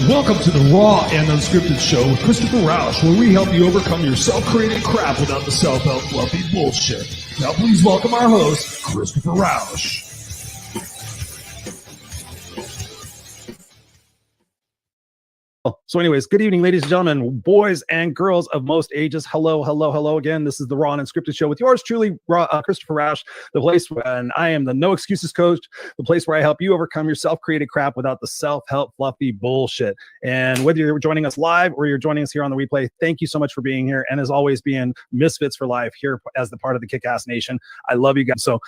Welcome to the Raw and Unscripted Show with Christopher Rausch, where we help you overcome your self-created crap without the self-help fluffy bullshit. Now please welcome our host, Christopher Rausch. So anyways, good evening, ladies and gentlemen, boys and girls of most ages. Hello, hello, hello again. This is the Raw Unscripted Show with yours truly, Christopher Rausch, the place where I am the no excuses coach, the place where I help you overcome your self-created crap without the self-help fluffy bullshit. And whether you're joining us live or you're joining us here on the replay, thank you so much for being here. And as always, being Misfits for Life here as the part of the Kick-Ass Nation. I love you guys. So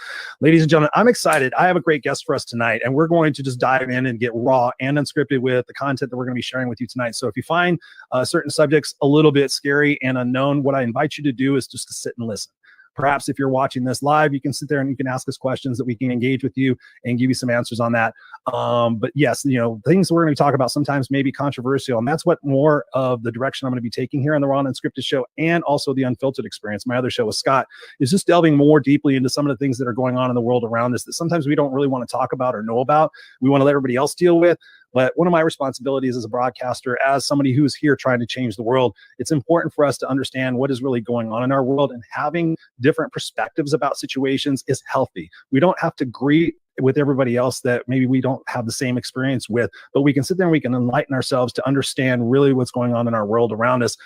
ladies and gentlemen, I'm excited. I have a great guest for us tonight, and we're going to just dive in and get raw and unscripted with the content that we're going to be sharing with you tonight. So if you find certain subjects a little bit scary and unknown, what I invite you to do is just to sit and listen. Perhaps if you're watching this live, you can sit there and you can ask us questions that we can engage with you and give you some answers on that. But yes, you know, things we're going to talk about sometimes may be controversial, and that's what more of the direction I'm going to be taking here on the Raw Unscripted Show, and also the Unfiltered experience. My other show with Scott is just delving more deeply into some of the things that are going on in the world around us that sometimes we don't really want to talk about or know about. We want to let everybody else deal with. But one of my responsibilities as a broadcaster, as somebody who's here trying to change the world, it's important for us to understand what is really going on in our world, and having different perspectives about situations is healthy. We don't have to agree with everybody else that maybe we don't have the same experience with, but we can sit there and we can enlighten ourselves to understand really what's going on in our world around us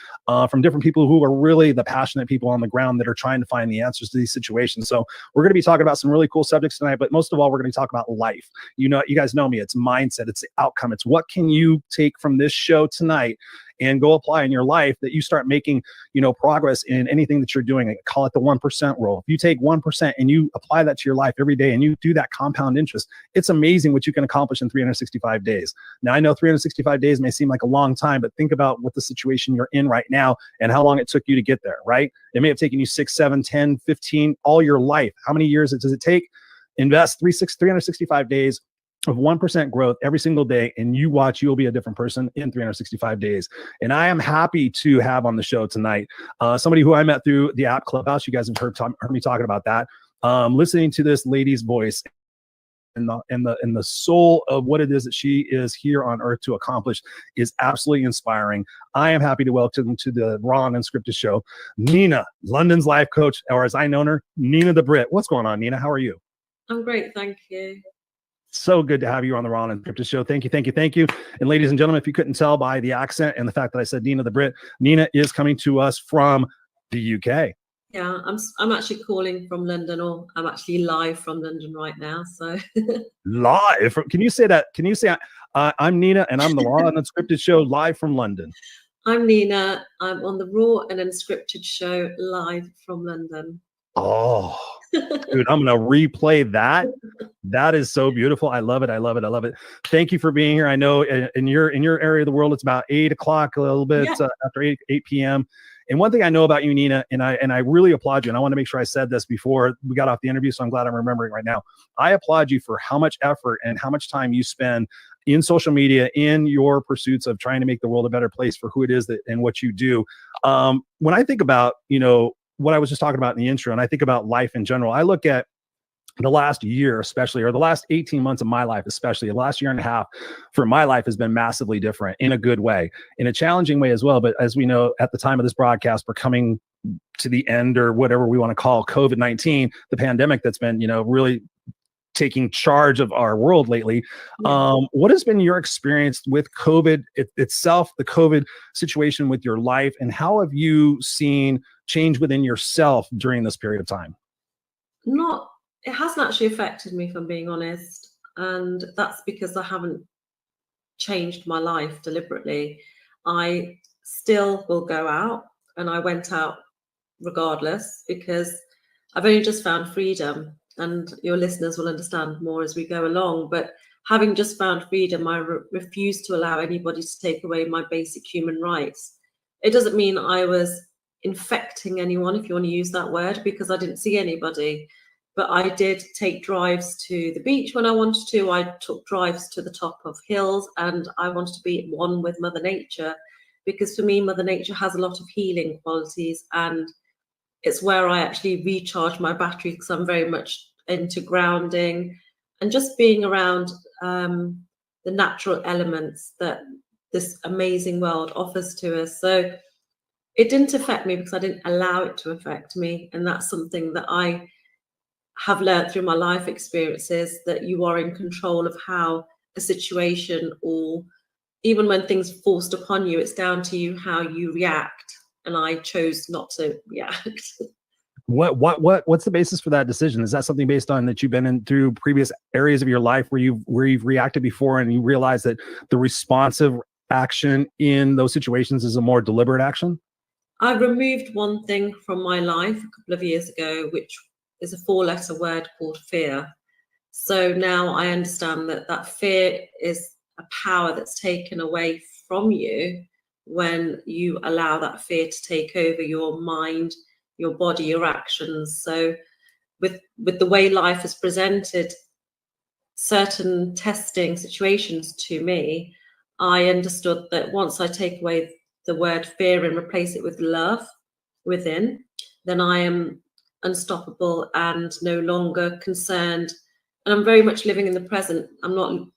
from different people who are really the passionate people on the ground that are trying to find the answers to these situations. So we're going to be talking about some really cool subjects tonight, but most of all, we're going to talk about life. You know, you guys know me, it's mindset, it's the outcome. It's what can you take from this show tonight and go apply in your life, that you start making, you know, progress in anything that you're doing. I call it the 1% rule. If you take 1% and you apply that to your life every day and you do that compound interest, it's amazing what you can accomplish in 365 days. Now, I know 365 days may seem like a long time, but think about what the situation you're in right now and how long it took you to get there, right? It may have taken you 6, 7, 10, 15, all your life. How many years does it take? Invest 365 days of 1% growth every single day, and you watch, you'll be a different person in 365 days. And I am happy to have on the show tonight somebody who I met through the app Clubhouse. You guys have heard me talking about that. Listening to this lady's voice and the soul of what it is that she is here on earth to accomplish is absolutely inspiring. I am happy to welcome to the Raw Unscripted Show, Nina, London's life coach, or as I know her, Nina the Brit. What's going on, Nina? How are you? I'm great, thank you. So good to have you on the Raw Unscripted Show. Thank you, thank you, thank you. And ladies and gentlemen, if you couldn't tell by the accent and the fact that I said Nina the Brit, Nina is coming to us from the UK. Yeah, I'm actually calling from London, or I'm actually live from London right now. So Live? Can you say that? Can you say I'm Nina and I'm the Raw Unscripted Show live from London? I'm Nina. I'm on the Raw and Unscripted Show live from London. Oh, dude, I'm going to replay that. That is so beautiful. I love it. I love it. I love it. Thank you for being here. I know in your area of the world, it's about 8 o'clock, a little bit after 8 p.m. And one thing I know about you, Nina, and I really applaud you, and I want to make sure I said this before we got off the interview, so I'm glad I'm remembering right now. I applaud you for how much effort and how much time you spend in social media, in your pursuits of trying to make the world a better place for who it is that and what you do. When I think about, you know, what I was just talking about in the intro, and I think about life in general, I look at the last year, especially, or the last 18 months of my life, especially the last year and a half for my life has been massively different in a good way, in a challenging way as well. But as we know, at the time of this broadcast, we're coming to the end, or whatever we want to call COVID-19, the pandemic that's been, you know, really taking charge of our world lately. What has been your experience with COVID itself, the COVID situation with your life, and how have you seen change within yourself during this period of time? It hasn't actually affected me, if I'm being honest. And that's because I haven't changed my life deliberately. I still will go out, and I went out regardless, because I've only just found freedom, and your listeners will understand more as we go along. But having just found freedom, I refuse to allow anybody to take away my basic human rights. It doesn't mean I was infecting anyone, if you want to use that word, because I didn't see anybody. But I did take drives to the beach when I wanted to. I took drives to the top of hills, and I wanted to be one with Mother Nature, because for me, Mother Nature has a lot of healing qualities, and it's where I actually recharge my battery, because I'm very much into grounding and just being around the natural elements that this amazing world offers to us. So it didn't affect me because I didn't allow it to affect me. And that's something that I have learned through my life experiences, that you are in control of how a situation, or even when things are forced upon you, it's down to you how you react. And I chose not to react. What's the basis for that decision? Is that something based on that you've been in through previous areas of your life where you've reacted before and you realize that the responsive action in those situations is a more deliberate action? I removed one thing from my life a couple of years ago, which is a 4-letter word called fear. So now I understand that fear is a power that's taken away from you when you allow that fear to take over your mind, your body, your actions. So with the way life has presented certain testing situations to me, I understood that once I take away the word fear and replace it with love within, then I am unstoppable and no longer concerned. And I'm very much living in the present. I'm not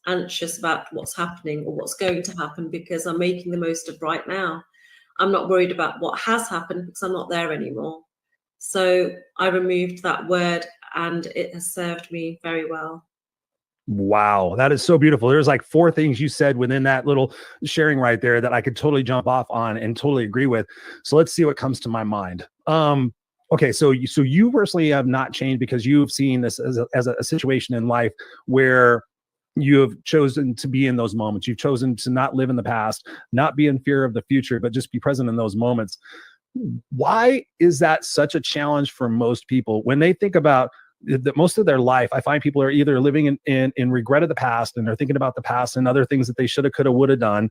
anxious about what's happening or what's going to happen, because I'm making the most of right now. I'm not worried about what has happened because I'm not there anymore. So I removed that word and it has served me very well. Wow, that is so beautiful. There's like 4 things you said within that little sharing right there that I could totally jump off on and totally agree with. So let's see what comes to my mind. Okay, so you personally have not changed because you've seen this as a situation in life where you have chosen to be in those moments. You've chosen to not live in the past, not be in fear of the future, but just be present in those moments. Why is that such a challenge for most people when they think about that? Most of their life, I find people are either living in regret of the past and they're thinking about the past and other things that they shoulda, coulda, woulda done,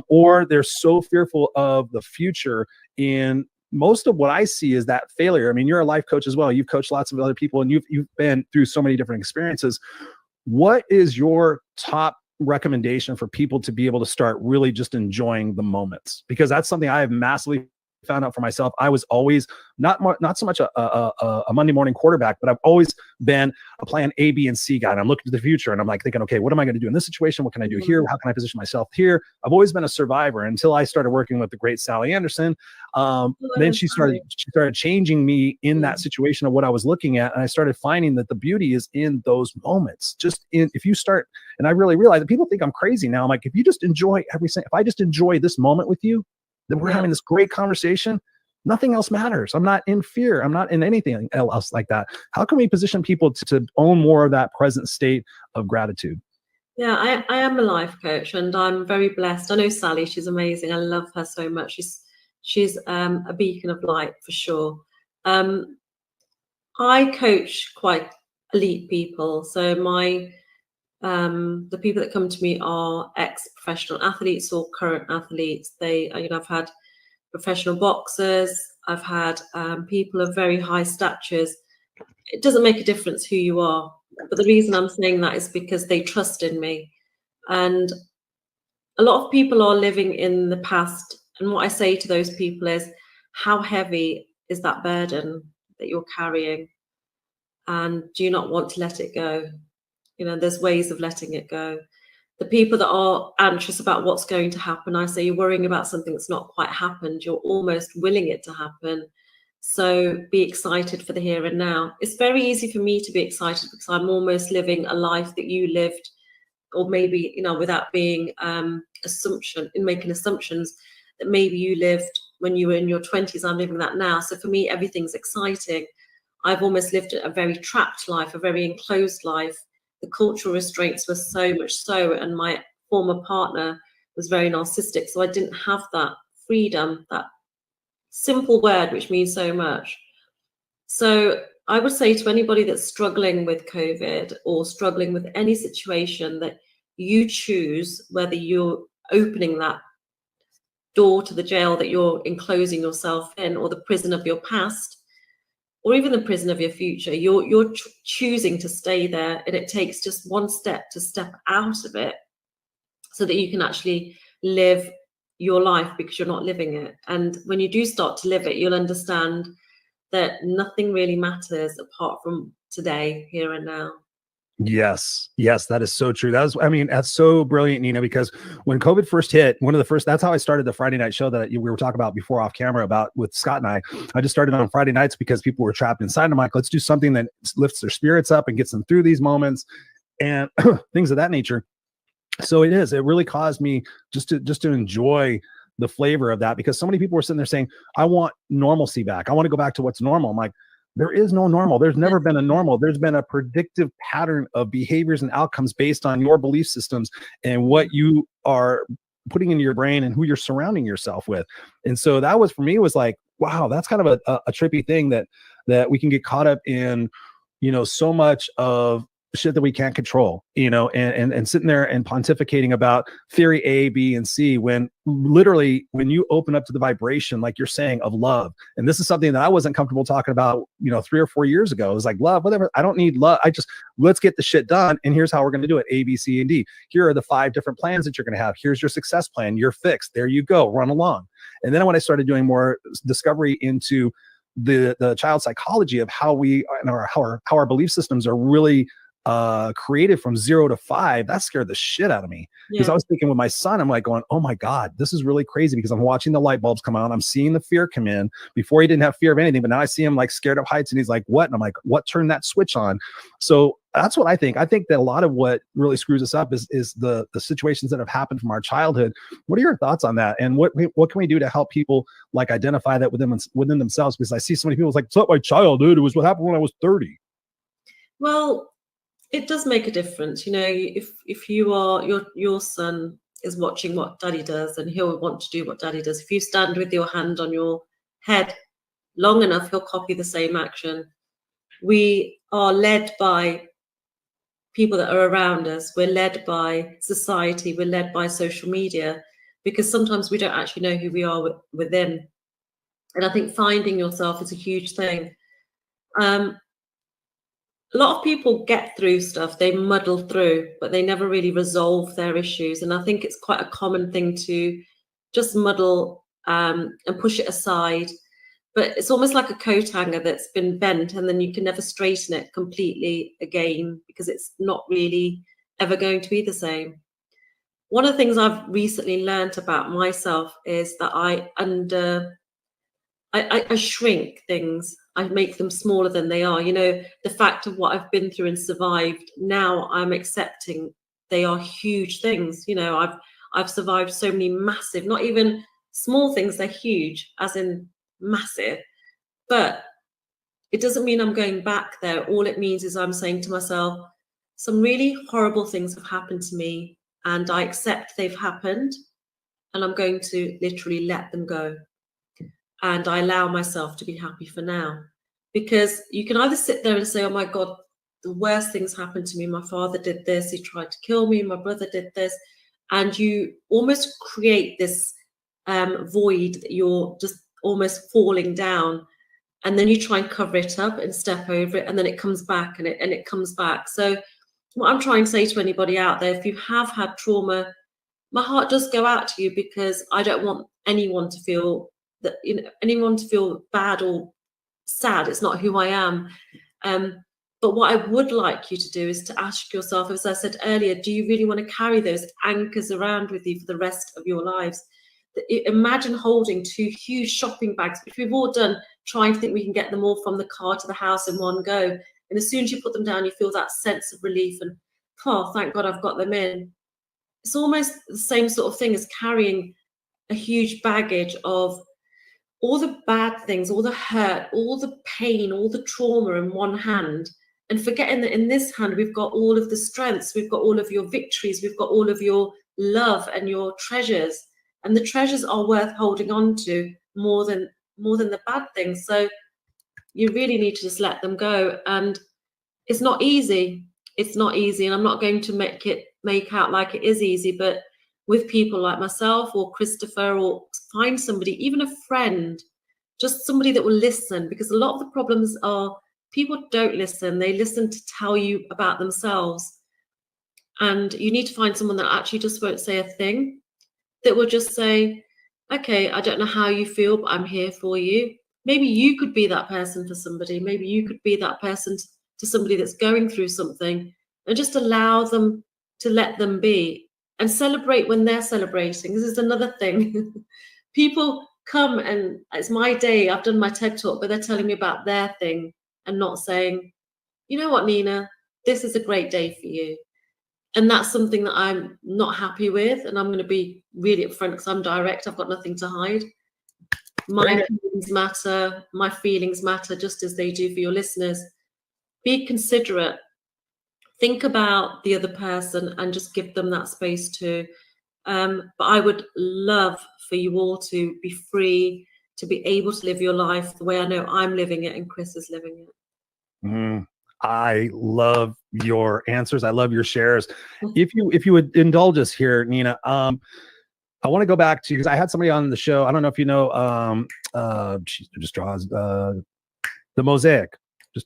or they're so fearful of the future. In most of what I see is that failure. I mean, you're a life coach as well. You've coached lots of other people and you've been through so many different experiences. What is your top recommendation for people to be able to start really just enjoying the moments? Because that's something I have massively found out for myself. I was always not so much a Monday morning quarterback, but I've always been a plan A, B, and C guy. And I'm looking to the future and I'm like thinking, okay, what am I going to do in this situation? What can I do here? How can I position myself here? I've always been a survivor until I started working with the great Sally Anderson. Then she started changing me in that situation of what I was looking at. And I started finding that the beauty is in those moments. If you start, and I really realized that people think I'm crazy now. I'm like, if you just enjoy if I just enjoy this moment with you, that we're having this great conversation, nothing else matters. I'm not in fear. I'm not in anything else like that. How can we position people to own more of that present state of gratitude? Yeah, I am a life coach and I'm very blessed. I know Sally, she's amazing. I love her so much. She's a beacon of light for sure. I coach quite elite people. So the people that come to me are ex-professional athletes or current athletes. I've had professional boxers. I've had people of very high statures. It doesn't make a difference who you are. But the reason I'm saying that is because they trust in me. And a lot of people are living in the past. And what I say to those people is, how heavy is that burden that you're carrying? And do you not want to let it go? There's ways of letting it go. The people that are anxious about what's going to happen, I say you're worrying about something that's not quite happened. You're almost willing it to happen. So be excited for the here and now. It's very easy for me to be excited because I'm almost living a life that you lived, or maybe, without being making assumptions that maybe you lived when you were in your 20s. I'm living that now. So for me, everything's exciting. I've almost lived a very trapped life, a very enclosed life. The cultural restraints were so much so, and my former partner was very narcissistic. So I didn't have that freedom, that simple word, which means so much. So I would say to anybody that's struggling with COVID or struggling with any situation, that you choose whether you're opening that door to the jail that you're enclosing yourself in, or the prison of your past, or even the prison of your future. You're choosing to stay there, and it takes just one step to step out of it so that you can actually live your life, because you're not living it. And when you do start to live it, you'll understand that nothing really matters apart from today, here and now. Yes, that is so true. That's so brilliant, Nina, because when COVID first hit, that's how I started the Friday night show that we were talking about before off camera about with Scott and I just started on Friday nights because people were trapped inside. I'm like, let's do something that lifts their spirits up and gets them through these moments and things of that nature. So it really caused me just to enjoy the flavor of that, because so many people were sitting there saying, I want normalcy back. I want to go back to what's normal. I'm like, there is no normal. There's never been a normal. There's been a predictive pattern of behaviors and outcomes based on your belief systems and what you are putting into your brain and who you're surrounding yourself with. And so that was, for me, was like, wow, that's kind of a trippy thing that we can get caught up in, so much of shit that we can't control, and sitting there and pontificating about theory A, B, and C, when literally when you open up to the vibration, like you're saying, of love. And this is something that I wasn't comfortable talking about, 3 or 4 years ago. It was like, love, whatever. I don't need love. Let's get the shit done. And here's how we're going to do it. A, B, C, and D. Here are the 5 different plans that you're going to have. Here's your success plan. You're fixed. There you go. Run along. And then when I started doing more discovery into the child psychology of how our belief systems are really created from 0 to 5, that scared the shit out of me, because I was thinking with my son, I'm like going, oh my God, this is really crazy, because I'm watching the light bulbs come on. I'm seeing the fear come in. Before, he didn't have fear of anything, but now I see him like scared of heights, and he's like, what? And I'm like, what turned that switch on? So that's what I think. I think that a lot of what really screws us up is the situations that have happened from our childhood. What are your thoughts on that? And what can we do to help people like identify that within themselves? Because I see so many people, it's like, it's not my childhood, it was what happened when I was 30. Well, it does make a difference. If your son is watching what daddy does, and he'll want to do what daddy does. If you stand with your hand on your head long enough, he'll copy the same action. We are led by people that are around us. We're led by society. We're led by social media, because sometimes we don't actually know who we are within. And I think finding yourself is a huge thing. A lot of people get through stuff, they muddle through, but they never really resolve their issues. And I think it's quite a common thing to just muddle and push it aside. But it's almost like a coat hanger that's been bent, and then you can never straighten it completely again, because it's not really ever going to be the same. One of the things I've recently learned about myself is that I shrink things. I make them smaller than they are. The fact of what I've been through and survived, now I'm accepting they are huge things. I've survived so many massive, not even small things, they're huge, as in massive. But it doesn't mean I'm going back there. All it means is I'm saying to myself, some really horrible things have happened to me, and I accept they've happened, and I'm going to literally let them go. And I allow myself to be happy for now. Because you can either sit there and say, oh my God, the worst things happened to me. My father did this, he tried to kill me, my brother did this. And you almost create this void that you're just almost falling down. And then you try and cover it up and step over it, and then it comes back and it comes back. So what I'm trying to say to anybody out there, if you have had trauma, my heart does go out to you, because I don't want anyone to feel bad or sad. It's not who I am. But what I would like you to do is to ask yourself, as I said earlier, do you really want to carry those anchors around with you for the rest of your lives? Imagine holding 2 huge shopping bags, which we've all done, trying to think we can get them all from the car to the house in one go. And as soon as you put them down, you feel that sense of relief and, oh, thank God I've got them in. It's almost the same sort of thing as carrying a huge baggage of all the bad things, all the hurt, all the pain, all the trauma in one hand, and forgetting that in this hand we've got all of the strengths, we've got all of your victories, we've got all of your love and your treasures, and the treasures are worth holding on to more than the bad things. So you really need to just let them go. And it's not easy. And I'm not going to make out like it is easy, but with people like myself or Christopher, or find somebody, even a friend, just somebody that will listen, because a lot of the problems are people don't listen. They listen to tell you about themselves. And you need to find someone that actually just won't say a thing, that will just say, okay, I don't know how you feel, but I'm here for you. Maybe you could be that person for somebody. Maybe you could be that person to somebody that's going through something. and just allow them to let them be and celebrate when they're celebrating. This is another thing. People come and it's my day, I've done my TED talk, but they're telling me about their thing and not saying, you know what, Nina, this is a great day for you. And that's something that I'm not happy with. And I'm going to be really upfront because I'm direct. I've got nothing to hide. My feelings matter. My feelings matter just as they do for your listeners. Be considerate. Think about the other person and just give them that space too. But I would love for you all to be free, to be able to live your life the way I know I'm living it and Chris is living it. I love your answers. I love your shares. If you would indulge us here, Nina, I want to go back to, because I had somebody on the show. I don't know if you know, she just draws the mosaic. Yes,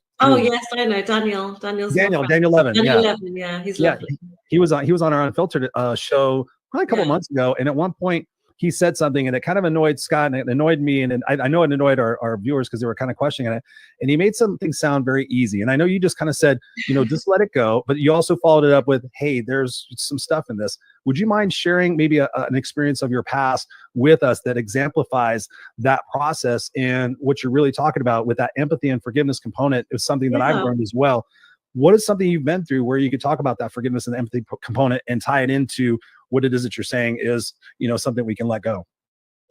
I know Daniel. Daniel Levin. Daniel Levin, yeah, he's lovely. He was on our Unfiltered show probably a couple months ago, and at one point he said something, and it kind of annoyed Scott, and it annoyed me, and I know it annoyed our viewers because they were kind of questioning it. And he made something sound very easy. And I know you just kind of said, just let it go, but you also followed it up with, hey, there's some stuff in this. Would you mind sharing maybe an experience of your past with us that exemplifies that process and what you're really talking about with that empathy and forgiveness component is something that I've learned as well. What is something you've been through where you could talk about that forgiveness and the empathy component and tie it into what it is that you're saying is, something we can let go?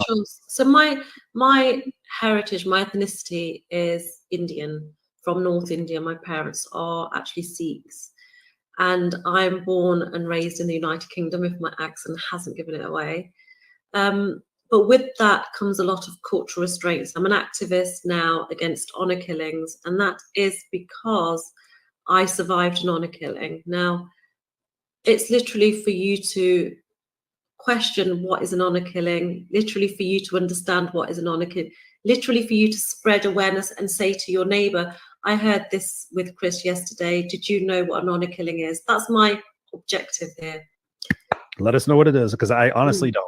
Sure. So my heritage, my ethnicity is Indian, from North India. My parents are actually Sikhs. And I'm born and raised in the United Kingdom, if my accent hasn't given it away. But with that comes a lot of cultural restraints. I'm an activist now against honor killings, and that is because I survived an honor killing. Now, it's literally for you to question what is an honor killing, literally for you to understand what is an honor killing, literally for you to spread awareness and say to your neighbor, I heard this with Chris yesterday. Did you know what an honor killing is? That's my objective here. Let us know what it is, because I honestly don't.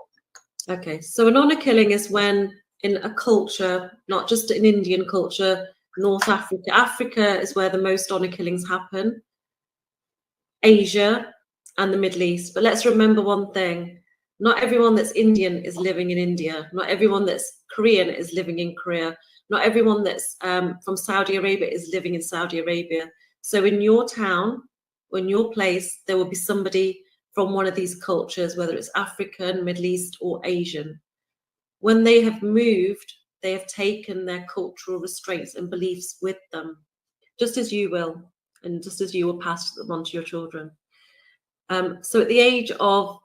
Okay, so an honor killing is when in a culture, not just an Indian culture, North Africa. Africa is where the most honor killings happen. Asia and the Middle East. But let's remember one thing. Not everyone that's Indian is living in India. Not everyone that's Korean is living in Korea. Not everyone that's from Saudi Arabia is living in Saudi Arabia. So in your town, or in your place, there will be somebody from one of these cultures, whether it's African, Middle East, or Asian. When they have moved, they have taken their cultural restraints and beliefs with them, just as you will, and just as you will pass them on to your children. So at the age of,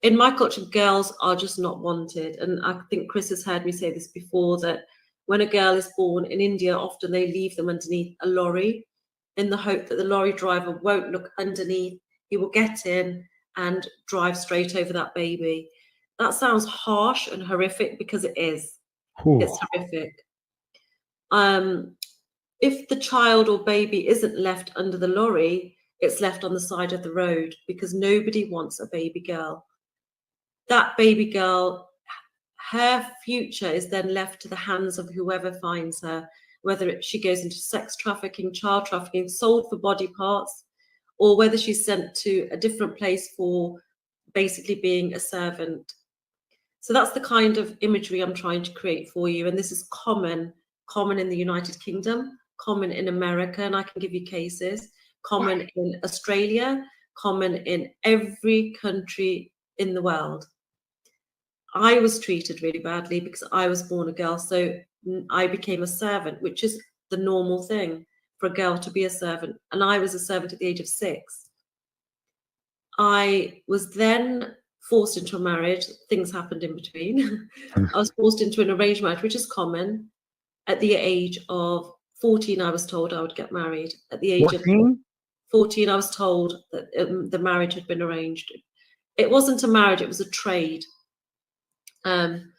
in my culture, girls are just not wanted. And I think Chris has heard me say this before, that when a girl is born in India, often they leave them underneath a lorry in the hope that the lorry driver won't look underneath. He will get in and drive straight over that baby. That sounds harsh and horrific, because it is. Ooh. It's horrific. If the child or baby isn't left under the lorry, it's left on the side of the road, because nobody wants a baby girl. That baby girl, her future is then left to the hands of whoever finds her, whether she goes into sex trafficking, child trafficking, sold for body parts, or whether she's sent to a different place for basically being a servant. So that's the kind of imagery I'm trying to create for you. And this is common in the United Kingdom, common in America, and I can give you cases, common in Australia, common in every country in the world. I was treated really badly because I was born a girl. So I became a servant, which is the normal thing for a girl to be a servant. And I was a servant at the age of 6. I was then forced into a marriage. Things happened in between. I was forced into an arranged marriage, which is common. At the age of 14, I was told I would get married. At the age 14? Of 14, I was told that the marriage had been arranged. It wasn't a marriage, it was a trade. And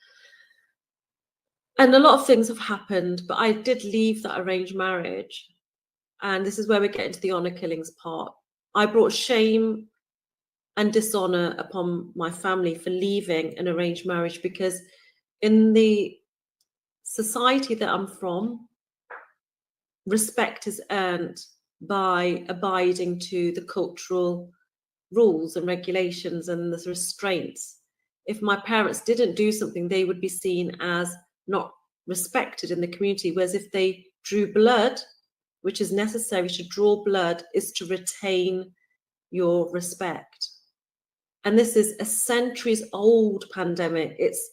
a lot of things have happened, but I did leave that arranged marriage. And this is where we get into the honor killings part. I brought shame and dishonor upon my family for leaving an arranged marriage, because in the society that I'm from, respect is earned by abiding to the cultural rules and regulations and the restraints. If my parents didn't do something, they would be seen as not respected in the community. Whereas if they drew blood, which is necessary to draw blood, is to retain your respect. And this is a centuries-old pandemic. It's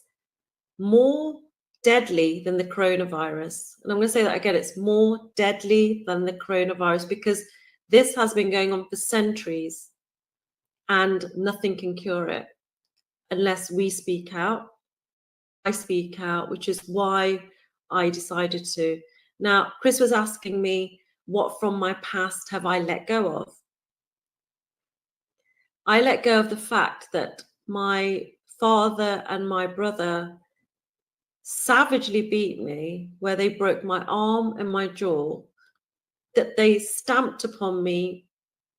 more deadly than the coronavirus. And I'm going to say that again, it's more deadly than the coronavirus, because this has been going on for centuries and nothing can cure it unless we speak out. I speak out, which is why I decided to. Now, Chris was asking me, what from my past have I let go of? I let go of the fact that my father and my brother savagely beat me, where they broke my arm and my jaw, that they stamped upon me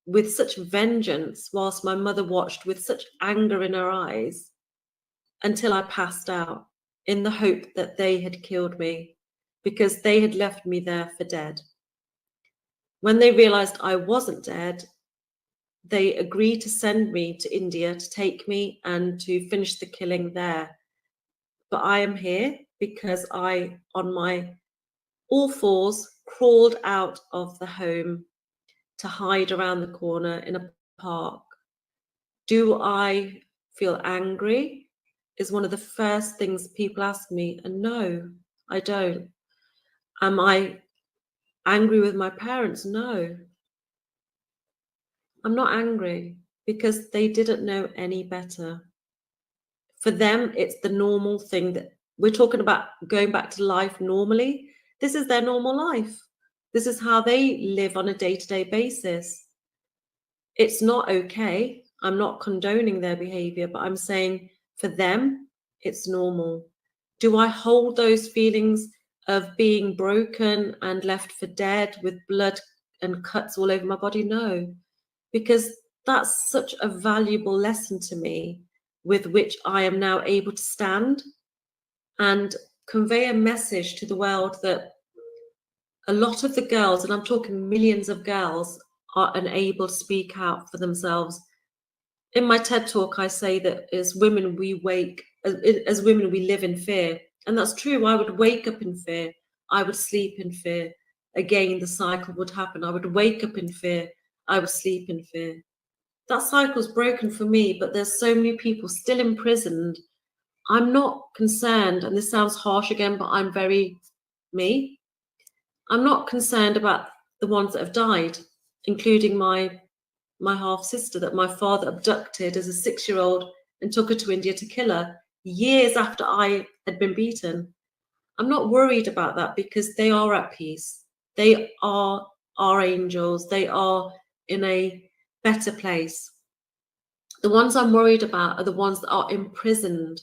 with such vengeance, whilst my mother watched with such anger in her eyes, until I passed out, in the hope that they had killed me, because they had left me there for dead. When they realized I wasn't dead, they agreed to send me to India to take me and to finish the killing there. But I am here because I, on my all fours, crawled out of the home to hide around the corner in a park. Do I feel angry? Is one of the first things people ask me, and no, I don't. Am I angry with my parents? No. I'm not angry, because they didn't know any better. For them, it's the normal thing that we're talking about, going back to life normally. This is their normal life. This is how they live on a day-to-day basis. It's not okay. I'm not condoning their behavior, but I'm saying for them, it's normal. Do I hold those feelings of being broken and left for dead with blood and cuts all over my body? No, because that's such a valuable lesson to me, with which I am now able to stand and convey a message to the world that a lot of the girls, and I'm talking millions of girls, are unable to speak out for themselves. In my TED talk, I say that as women, we live in fear. And that's true. I would wake up in fear. I would sleep in fear. Again, the cycle would happen. I would wake up in fear. I would sleep in fear. That cycle's broken for me, but there's so many people still imprisoned. I'm not concerned, and this sounds harsh again, but I'm very me. I'm not concerned about the ones that have died, including my half sister that my father abducted as a 6-year-old and took her to India to kill her years after I had been beaten. I'm not worried about that, because they are at peace. They are our angels. They are in a better place. The ones I'm worried about are the ones that are imprisoned,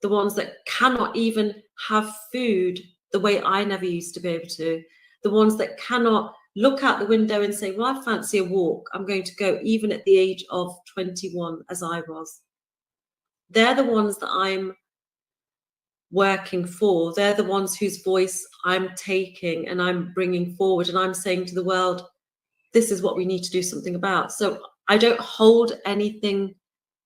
the ones that cannot even have food the way I never used to be able to, the ones that cannot look out the window and say, well, I fancy a walk. I'm going to go, even at the age of 21, as I was. They're the ones that I'm working for. They're the ones whose voice I'm taking and I'm bringing forward. And I'm saying to the world, this is what we need to do something about. So I don't hold anything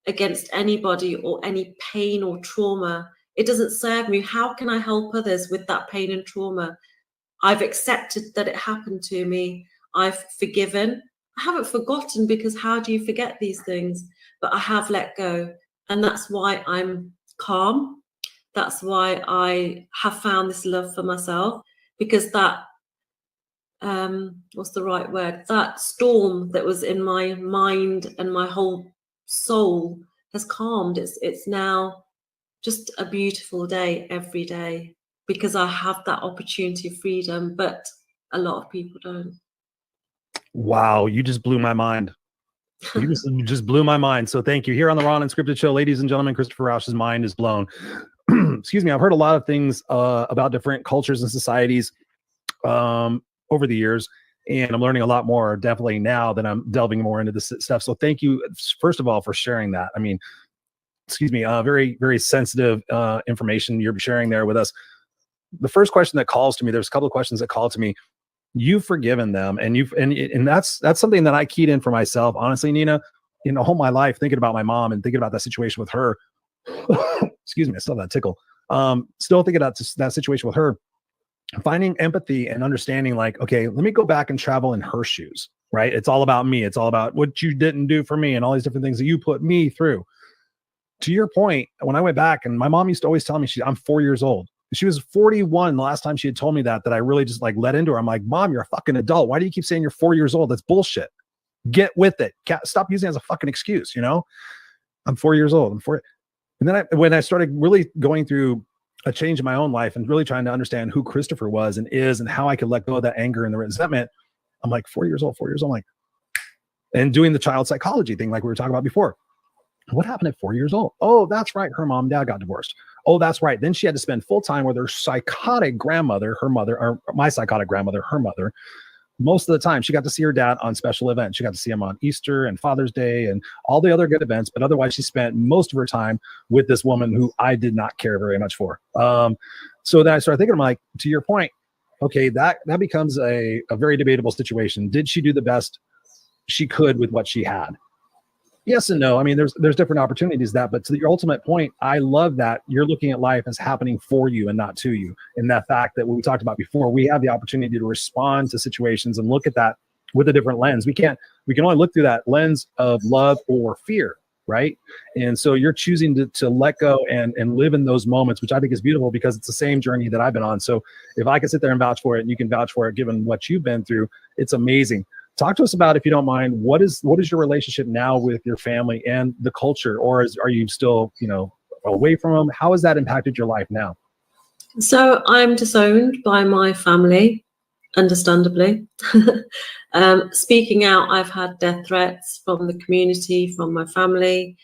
against anybody or any pain or trauma. It doesn't serve me. How can I help others with that pain and trauma? I've accepted that it happened to me. I've forgiven. I haven't forgotten, because how do you forget these things? But I have let go. And that's why I'm calm. That's why I have found this love for myself, because that, what's the right word? That storm that was in my mind and my whole soul has calmed. It's now just a beautiful day every day, because I have that opportunity of freedom, but a lot of people don't. Wow, you just blew my mind. You just blew my mind. So thank you. Here on the Raw Unscripted Show, ladies and gentlemen, Christopher Rausch's mind is blown. Excuse me. I've heard a lot of things about different cultures and societies over the years, and I'm learning a lot more definitely now that I'm delving more into this stuff. So thank you, first of all, for sharing that. I mean, excuse me, very, very sensitive information you're sharing there with us. The first question that calls to me, there's a couple of questions that call to me. you've forgiven them, and that's something that I keyed in for myself, honestly, Nina, all my life, thinking about my mom and thinking about that situation with her. Excuse me, I still have that tickle. Still thinking about that situation with her, finding empathy and understanding, like, okay, let me go back and travel in her shoes, right? It's all about me. It's all about what you didn't do for me and all these different things that you put me through. To your point, when I went back, and my mom used to always tell me, I'm 4 years old. She was 41 the last time she had told me that I really just like let into her. I'm like, Mom, you're a fucking adult. Why do you keep saying you're 4 years old? That's bullshit. Get with it. Stop using it as a fucking excuse. I'm 4 years old. And then when I started really going through a change in my own life and really trying to understand who Christopher was and is, and how I could let go of that anger and the resentment, I'm like 4 years old. I'm like, and doing the child psychology thing, like we were talking about before. What happened at 4 years old? Oh, that's right. Her mom and dad got divorced. Oh, that's right. Then she had to spend full time with her psychotic grandmother, her mother, or my psychotic grandmother, her mother. Most of the time, she got to see her dad on special events. She got to see him on Easter and Father's Day and all the other good events. But otherwise, she spent most of her time with this woman who I did not care very much for. So then I started thinking, I'm like, to your point, okay, that becomes a very debatable situation. Did she do the best she could with what she had? Yes and no. I mean, there's different opportunities but to your ultimate point, I love that you're looking at life as happening for you and not to you. And that fact that what we talked about before, we have the opportunity to respond to situations and look at that with a different lens. We can only look through that lens of love or fear, right? And so you're choosing to let go and live in those moments, which I think is beautiful, because it's the same journey that I've been on. So if I can sit there and vouch for it, and you can vouch for it, given what you've been through, it's amazing. Talk to us about, if you don't mind, what is your relationship now with your family and the culture, or are you still, away from them? How has that impacted your life now? So I'm disowned by my family, understandably. Speaking out, I've had death threats from the community, from my family,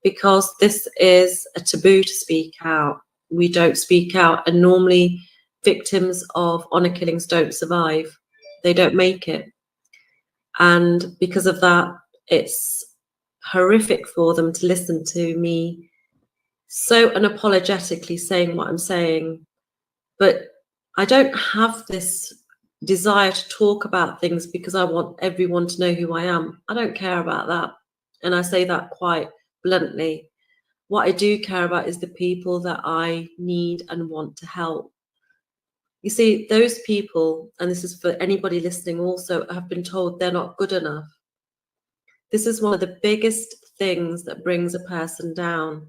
because this is a taboo to speak out. We don't speak out, and normally victims of honor killings don't survive. They don't make it. And because of that, it's horrific for them to listen to me so unapologetically saying what I'm saying. But I don't have this desire to talk about things because I want everyone to know who I am. I don't care about that. And I say that quite bluntly. What I do care about is the people that I need and want to help. You see, those people, and this is for anybody listening also, have been told they're not good enough. This is one of the biggest things that brings a person down.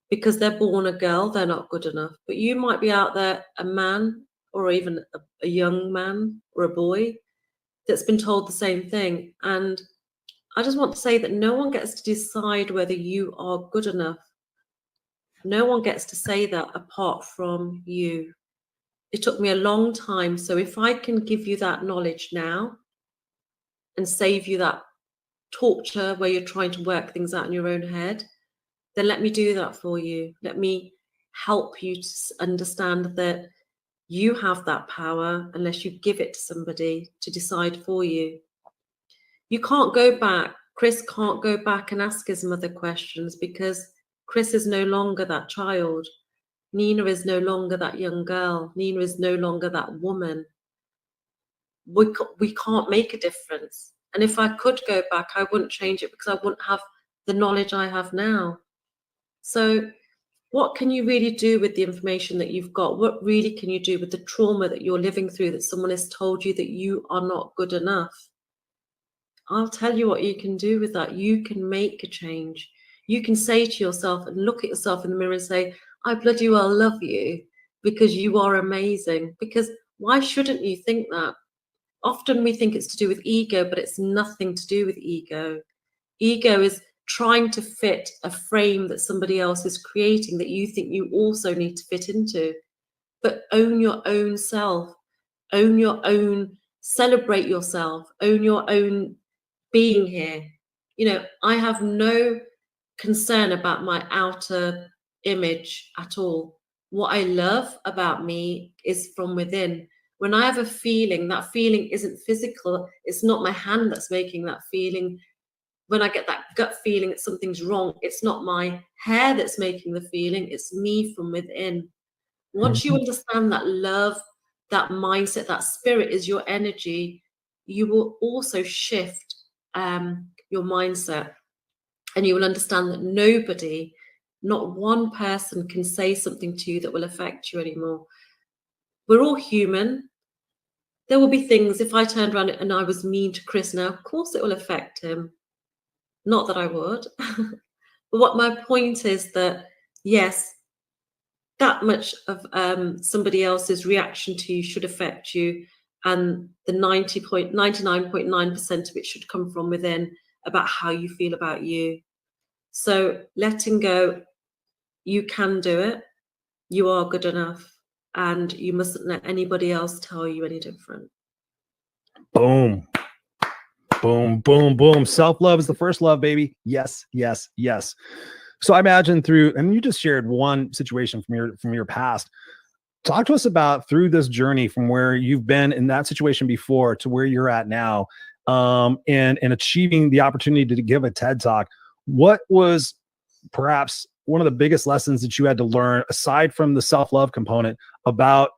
Because they're born a girl, they're not good enough. But you might be out there, a man, or even a young man or a boy, that's been told the same thing. And I just want to say that no one gets to decide whether you are good enough. No one gets to say that apart from you. It took me a long time. So if I can give you that knowledge now and save you that torture where you're trying to work things out in your own head, then let me do that for you. Let me help you to understand that you have that power unless you give it to somebody to decide for you. You can't go back. Chris can't go back and ask his mother questions because Chris is no longer that child. Nina is no longer that young girl. Nina is no longer that woman. We can't make a difference. And if I could go back, I wouldn't change it because I wouldn't have the knowledge I have now. So what can you really do with the information that you've got? What really can you do with the trauma that you're living through, that someone has told you that you are not good enough? I'll tell you what you can do with that. You can make a change. You can say to yourself and look at yourself in the mirror and say, I bloody well love you because you are amazing. Because why shouldn't you think that? Often we think it's to do with ego, but it's nothing to do with ego. Ego is trying to fit a frame that somebody else is creating that you think you also need to fit into. But own your own self, own your own, celebrate yourself, own your own being here. I have no concern about my outer image at all. What I love about me is from within. When I have a feeling, that feeling isn't physical. It's not my hand that's making that feeling. When I get that gut feeling that something's wrong, it's not my hair that's making the feeling, it's me from within. Once you understand that love, that mindset, that spirit is your energy, you will also shift your mindset, and you will understand that nobody, not one person, can say something to you that will affect you anymore. We're all human. There will be things, if I turned around and I was mean to Chris now, of course it will affect him. Not that I would. But what my point is that, yes, that much of somebody else's reaction to you should affect you, and the 99.9% of it should come from within, about how you feel about you. So letting go, you can do it. You are good enough, and you mustn't let anybody else tell you any different. Boom. Boom, boom, boom. Self-love is the first love, baby. Yes, yes, yes. So I imagine through, and you just shared one situation from your past. Talk to us about through this journey from where you've been in that situation before to where you're at now, and achieving the opportunity to give a TED Talk. What was perhaps one of the biggest lessons that you had to learn, aside from the self-love component, about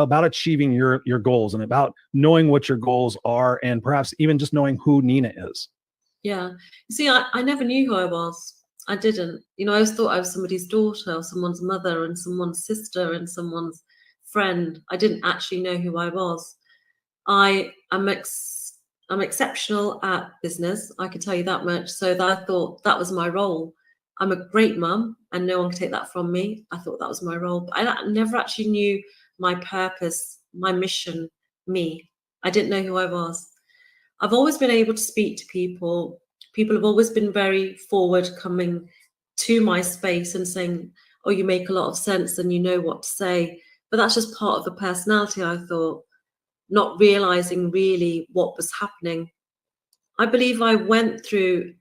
achieving your goals, and about knowing what your goals are, and perhaps even just knowing who Nina is? Yeah. You see, I never knew who I was. I didn't. I always thought I was somebody's daughter, or someone's mother, and someone's sister, and someone's friend. I didn't actually know who I was. I'm exceptional at business, I can tell you that much. So that I thought that was my role. I'm a great mum, and no one can take that from me. I thought that was my role. But I never actually knew my purpose, my mission, me. I didn't know who I was. I've always been able to speak to people. People have always been very forward, coming to my space and saying, oh, you make a lot of sense and you know what to say. But that's just part of the personality, I thought, not realizing really what was happening. I believe I went through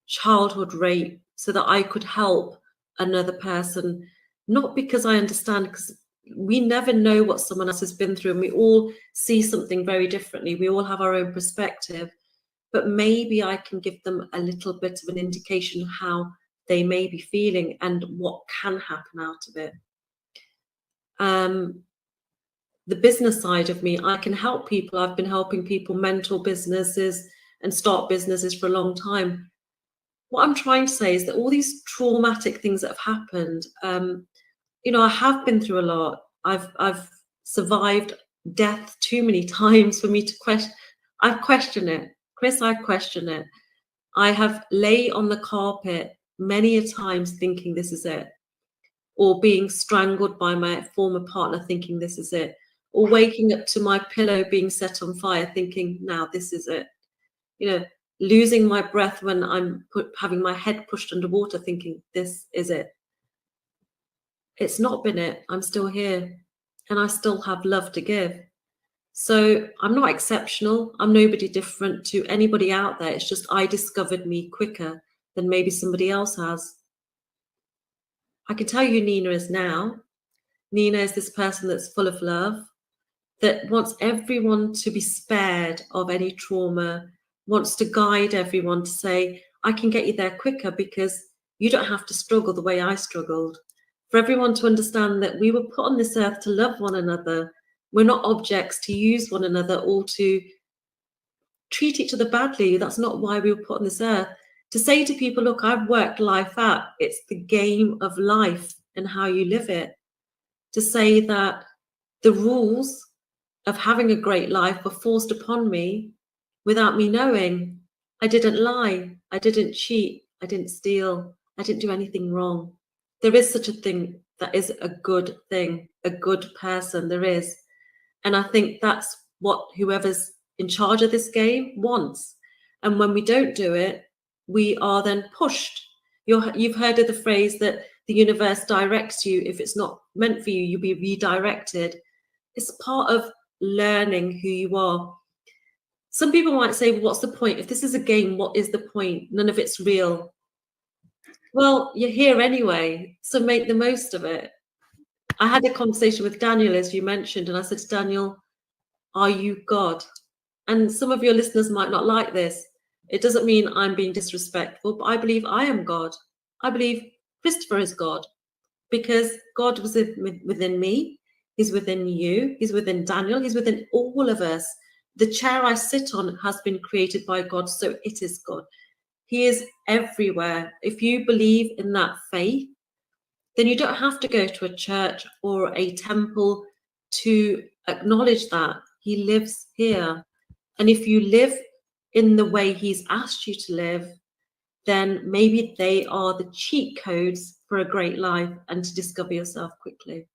childhood rape so that I could help another person, not because I understand, because we never know what someone else has been through, and we all see something very differently. We all have our own perspective, but maybe I can give them a little bit of an indication of how they may be feeling and what can happen out of it. The business side of me, I can help people. I've been helping people mentor businesses and start businesses for a long time. What I'm trying to say is that all these traumatic things that have happened, I have been through a lot. I've survived death too many times for me to question. I question it, Chris. I question it. I have lay on the carpet many a times thinking this is it, or being strangled by my former partner thinking this is it, or waking up to my pillow being set on fire thinking now this is it. Losing my breath when I'm having my head pushed underwater thinking this is it. It's not been it. I'm still here, and I still have love to give. So I'm not exceptional. I'm nobody different to anybody out there. It's just I discovered me quicker than maybe somebody else has. I can tell you who Nina is now. Nina is this person that's full of love, that wants everyone to be spared of any trauma, wants to guide everyone to say, I can get you there quicker because you don't have to struggle the way I struggled. For everyone to understand that we were put on this earth to love one another. We're not objects to use one another or to treat each other badly. That's not why we were put on this earth. To say to people, look, I've worked life out. It's the game of life and how you live it. To say that the rules of having a great life were forced upon me without me knowing. I didn't lie. I didn't cheat. I didn't steal. I didn't do anything wrong. There is such a thing that is a good thing, a good person. There is. And I think that's what whoever's in charge of this game wants. And when we don't do it, we are then pushed. You've heard of the phrase that the universe directs you. If it's not meant for you, you'll be redirected. It's part of learning who you are. Some people might say, well, what's the point? If this is a game, what is the point? None of it's real. Well, you're here anyway, so make the most of it. I had a conversation with Daniel, as you mentioned, and I said to Daniel, are you God? And some of your listeners might not like this. It doesn't mean I'm being disrespectful, but I believe I am God. I believe Christopher is God, because God was within me. He's within you. He's within Daniel. He's within all of us. The chair I sit on has been created by God, so it is God. He is everywhere. If you believe in that faith, then you don't have to go to a church or a temple to acknowledge that he lives here. And if you live in the way he's asked you to live, then maybe they are the cheat codes for a great life and to discover yourself quickly.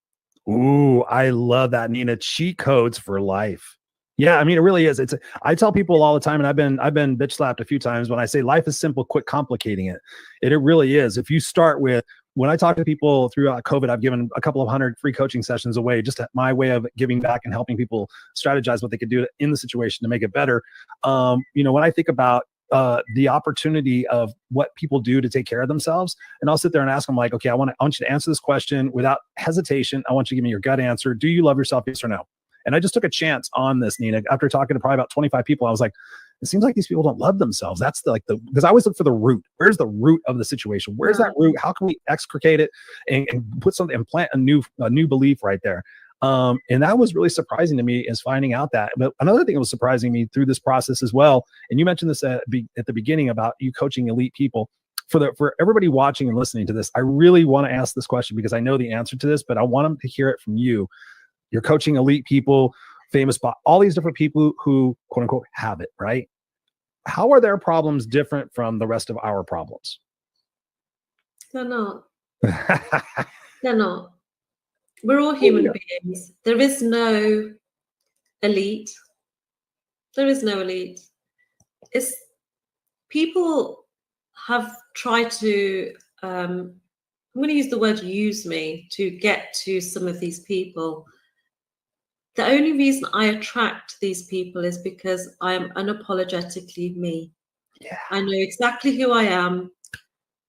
Ooh, I love that, Nina. Cheat codes for life. Yeah, I mean, it really is. I tell people all the time, and I've been bitch slapped a few times when I say life is simple, quit complicating it. It really is. If you start with, when I talk to people throughout COVID, I've given a couple of 100 free coaching sessions away, just my way of giving back and helping people strategize what they could do in the situation to make it better. When I think about the opportunity of what people do to take care of themselves, and I'll sit there and ask them like, okay, I want you to answer this question without hesitation. I want you to give me your gut answer. Do you love yourself? Yes or no? And I just took a chance on this, Nina. After talking to probably about 25 people, I was like, it seems like these people don't love themselves. That's because I always look for the root. Where's the root of the situation? Where's that root? How can we extricate it and put something and plant a new belief right there? And that was really surprising to me, is finding out that. But another thing that was surprising me through this process as well, and you mentioned this at the beginning about you coaching elite people. For everybody watching and listening to this, I really want to ask this question because I know the answer to this, but I want them to hear it from you. You're coaching elite people, famous, all these different people who, quote unquote, have it, right? How are their problems different from the rest of our problems? They're not. They're not. We're all human beings. There is no elite. There is no elite. It's people have tried to, I'm going to use the word use me to get to some of these people. The only reason I attract these people is because I am unapologetically me. Yeah. I know exactly who I am.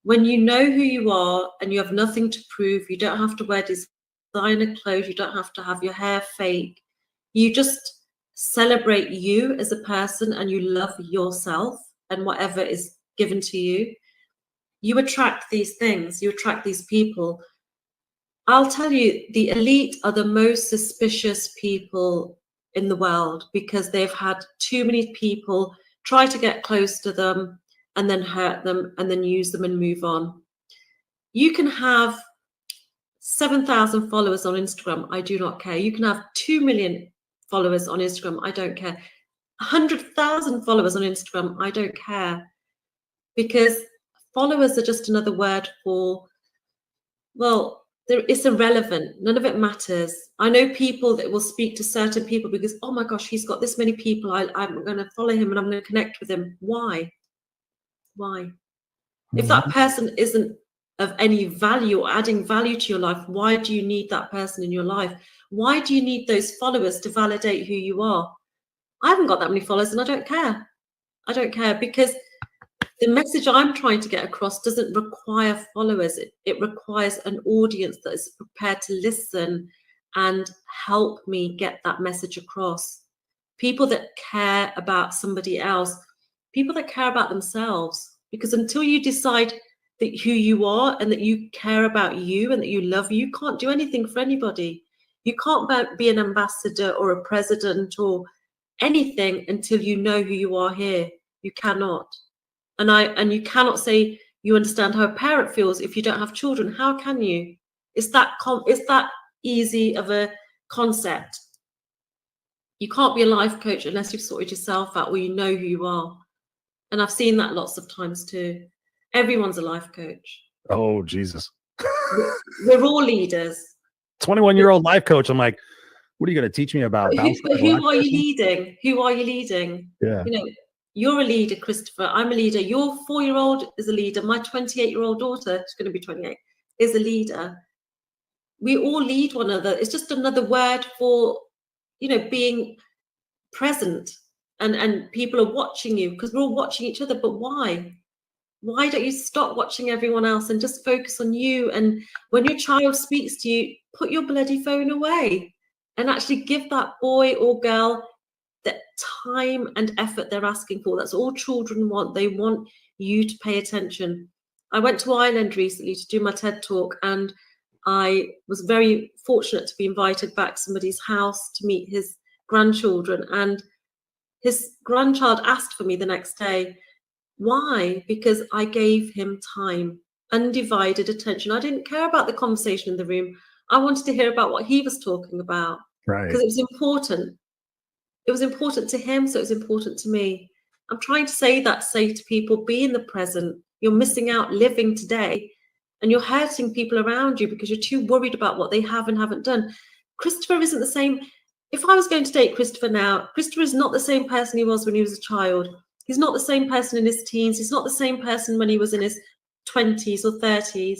When you know who you are and you have nothing to prove, you don't have to wear designer clothes, you don't have to have your hair fake. You just celebrate you as a person and you love yourself and whatever is given to you. You attract these things, you attract these people. I'll tell you, the elite are the most suspicious people in the world because they've had too many people try to get close to them and then hurt them and then use them and move on. You can have 7,000 followers on Instagram. I do not care. You can have 2 million followers on Instagram. I don't care. 100,000 followers on Instagram. I don't care. Because followers are just another word for, well, it's irrelevant. None of it matters. I know people that will speak to certain people because, oh my gosh, he's got this many people. I'm going to follow him and I'm going to connect with him. Why? If that person isn't of any value or adding value to your life, why do you need that person in your life? Why do you need those followers to validate who you are? I haven't got that many followers and I don't care. I don't care because the message I'm trying to get across doesn't require followers. It requires an audience that is prepared to listen and help me get that message across. People that care about somebody else, people that care about themselves. Because until you decide that who you are and that you care about you and that you love you can't do anything for anybody. You can't be an ambassador or a president or anything until you know who you are here. You cannot. And you cannot say you understand how a parent feels if you don't have children. How can you? It's that easy of a concept. You can't be a life coach unless you've sorted yourself out or you know who you are. And I've seen that lots of times too. Everyone's a life coach. Oh, Jesus. We're all leaders. 21-year-old life coach. I'm like, what are you going to teach me about? Who are you leading? Who are you leading? Yeah. You know, you're a leader, Christopher. I'm a leader. Your 4-year-old is a leader. My 28-year-old daughter, she's going to be 28, is a leader. We all lead one another. It's just another word for, being present. And people are watching you because we're all watching each other. But why? Why don't you stop watching everyone else and just focus on you? And when your child speaks to you, put your bloody phone away and actually give that boy or girl the time and effort they're asking for. That's all children want. They want you to pay attention. I went to Ireland recently to do my TED talk, and I was very fortunate to be invited back to somebody's house to meet his grandchildren. And his grandchild asked for me the next day. Why? Because I gave him time, undivided attention. I didn't care about the conversation in the room. I wanted to hear about what he was talking about. Right. Because it was important. It was important to him, so it was important to me. I'm trying to say to people, be in the present. You're missing out living today, and you're hurting people around you because you're too worried about what they have and haven't done. Christopher isn't the same. If I was going to date Christopher now, Christopher is not the same person he was when he was a child. He's not the same person in his teens. He's not the same person when he was in his 20s or 30s.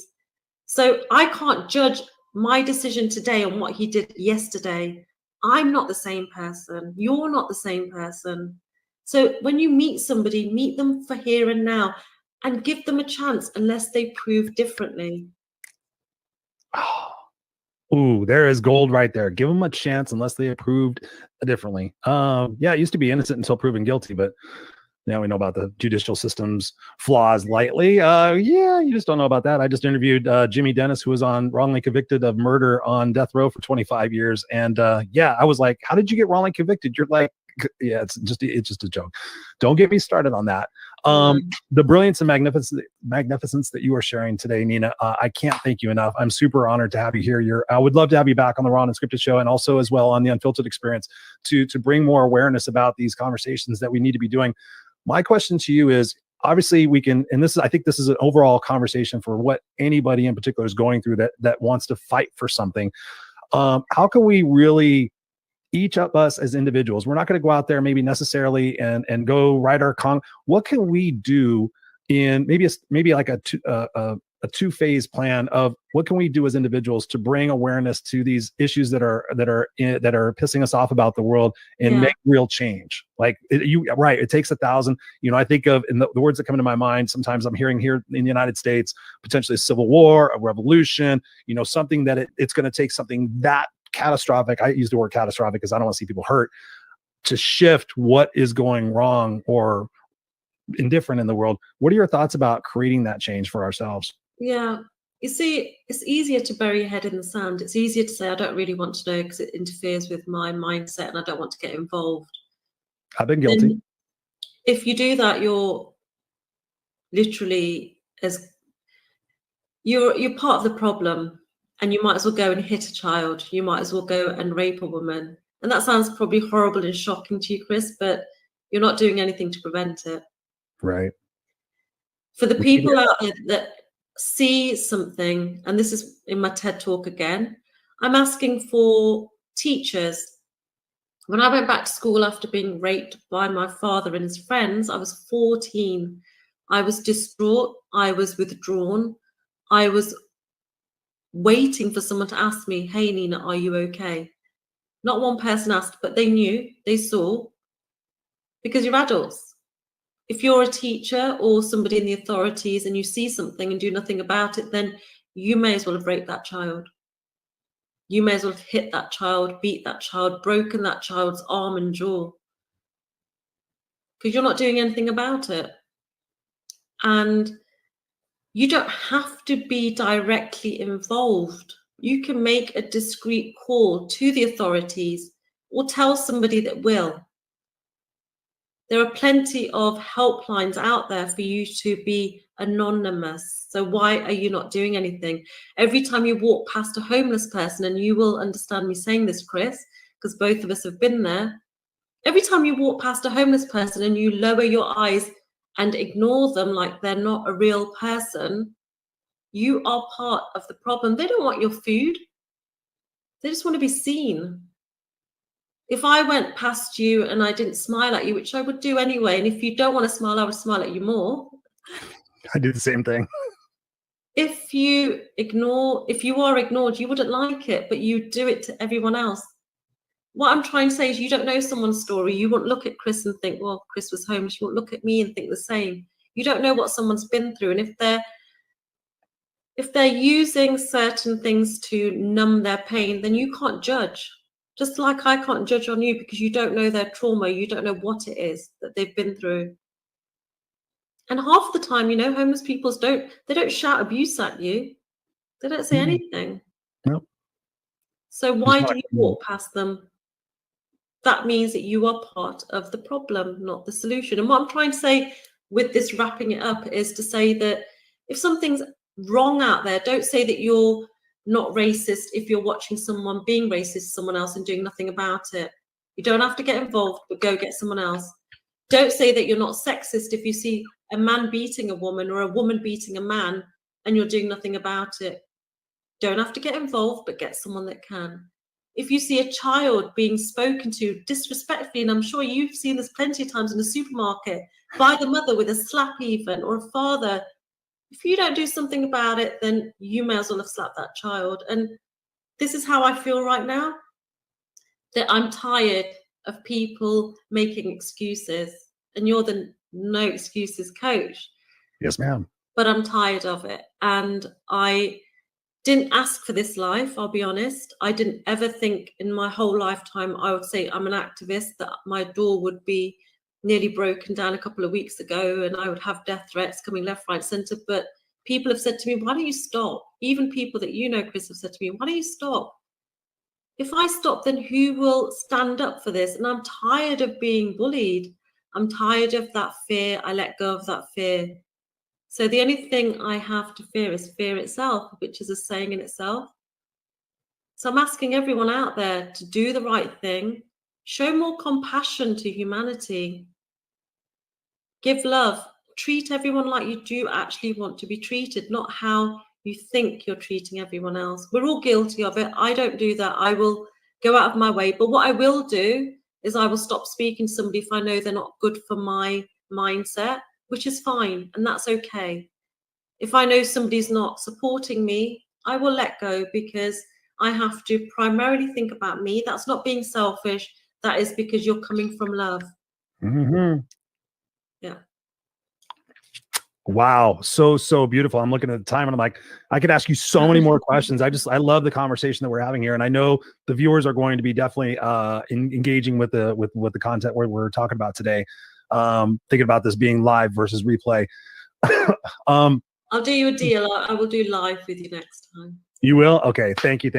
So I can't judge my decision today on what he did yesterday. I'm not the same person. You're not the same person. So when you meet somebody, meet them for here and now and give them a chance unless they prove differently. Ooh, there is gold right there. Give them a chance unless they approved differently. Yeah, it used to be innocent until proven guilty, but now we know about the judicial system's flaws lightly. Yeah, you just don't know about that. I just interviewed Jimmy Dennis, who was wrongly convicted of murder on death row for 25 years. And yeah, I was like, how did you get wrongly convicted? You're like, yeah, it's just a joke. Don't get me started on that. The brilliance and magnificence that you are sharing today, Nina, I can't thank you enough. I'm super honored to have you here. I would love to have you back on the Raw Unscripted show, and also as well on the Unfiltered experience to bring more awareness about these conversations that we need to be doing. My question to you is, obviously we can, and I think this is an overall conversation for what anybody in particular is going through that wants to fight for something. How can we really, each of us as individuals, we're not going to go out there maybe necessarily and go write our what can we do in maybe like a two-phase plan of what can we do as individuals to bring awareness to these issues that are pissing us off about the world and make real change. Like it takes 1,000. I think of, in the words that come into my mind, sometimes I'm hearing here in the United States, potentially a civil war, a revolution, something that it's going to take something that catastrophic. I use the word catastrophic because I don't want to see people hurt, to shift what is going wrong or indifferent in the world. What are your thoughts about creating that change for ourselves? Yeah. You see, it's easier to bury your head in the sand. It's easier to say, I don't really want to know because it interferes with my mindset and I don't want to get involved. I've been guilty. And if you do that, you're literally you're part of the problem, and you might as well go and hit a child. You might as well go and rape a woman. And that sounds probably horrible and shocking to you, Chris, but you're not doing anything to prevent it. Right. For the people out there that see something, and this is in my TED talk again, I'm asking for teachers. When I went back to school after being raped by my father and his friends, I was 14. I was distraught. I was withdrawn. I was waiting for someone to ask me, hey, Nina, are you okay? Not one person asked, but they knew, they saw, because you're adults. If you're a teacher or somebody in the authorities and you see something and do nothing about it, then you may as well have raped that child. You may as well have hit that child, beat that child, broken that child's arm and jaw, because you're not doing anything about it. And you don't have to be directly involved. You can make a discreet call to the authorities or tell somebody that will. There are plenty of helplines out there for you to be anonymous. So why are you not doing anything? Every time you walk past a homeless person, and you will understand me saying this, Chris, because both of us have been there. Every time you walk past a homeless person and you lower your eyes and ignore them like they're not a real person, you are part of the problem. They don't want your food. They just want to be seen. If I went past you and I didn't smile at you, which I would do anyway, and if you don't want to smile, I would smile at you more. I do the same thing. If you are ignored, you wouldn't like it, but you do it to everyone else. What I'm trying to say is, you don't know someone's story. You won't look at Chris and think, well, Chris was homeless. You won't look at me and think the same. You don't know what someone's been through. And if they're using certain things to numb their pain, then you can't judge. Just like I can't judge on you because you don't know their trauma. You don't know what it is that they've been through. And half the time, homeless people don't shout abuse at you. They don't say anything. Nope. So why do you walk past them? That means that you are part of the problem, not the solution. And what I'm trying to say with this wrapping it up is to say that if something's wrong out there, don't say that you're not racist if you're watching someone being racist to someone else and doing nothing about it. You don't have to get involved, but go get someone else. Don't say that you're not sexist if you see a man beating a woman or a woman beating a man and you're doing nothing about it. Don't have to get involved, but get someone that can. If you see a child being spoken to disrespectfully, and I'm sure you've seen this plenty of times in the supermarket, by the mother with a slap even, or a father, if you don't do something about it, then you may as well have slapped that child. And this is how I feel right now, that I'm tired of people making excuses. And you're the no excuses coach. Yes, ma'am. But I'm tired of it. And I didn't ask for this life, I'll be honest. I didn't ever think in my whole lifetime I would say I'm an activist, that my door would be nearly broken down a couple of weeks ago and I would have death threats coming left, right, center. But people have said to me, why don't you stop? Even people that you know, Chris, have said to me, why don't you stop? If I stop, then who will stand up for this? And I'm tired of being bullied. I'm tired of that fear. I let go of that fear. So the only thing I have to fear is fear itself, which is a saying in itself. So I'm asking everyone out there to do the right thing, show more compassion to humanity, give love, treat everyone like you do actually want to be treated, not how you think you're treating everyone else. We're all guilty of it. I don't do that. I will go out of my way. But what I will do is I will stop speaking to somebody if I know they're not good for my mindset, which is fine, and that's okay. If I know somebody's not supporting me, I will let go because I have to primarily think about me. That's not being selfish. That is because you're coming from love. Mm-hmm. Yeah. Wow. So beautiful. I'm looking at the time and I'm like, I could ask you so many more questions. I love the conversation that we're having here. And I know the viewers are going to be definitely engaging with the content we're talking about today. Thinking about this being live versus replay. I'll do you a deal. I will do live with you next time. You will? Okay. Thank you.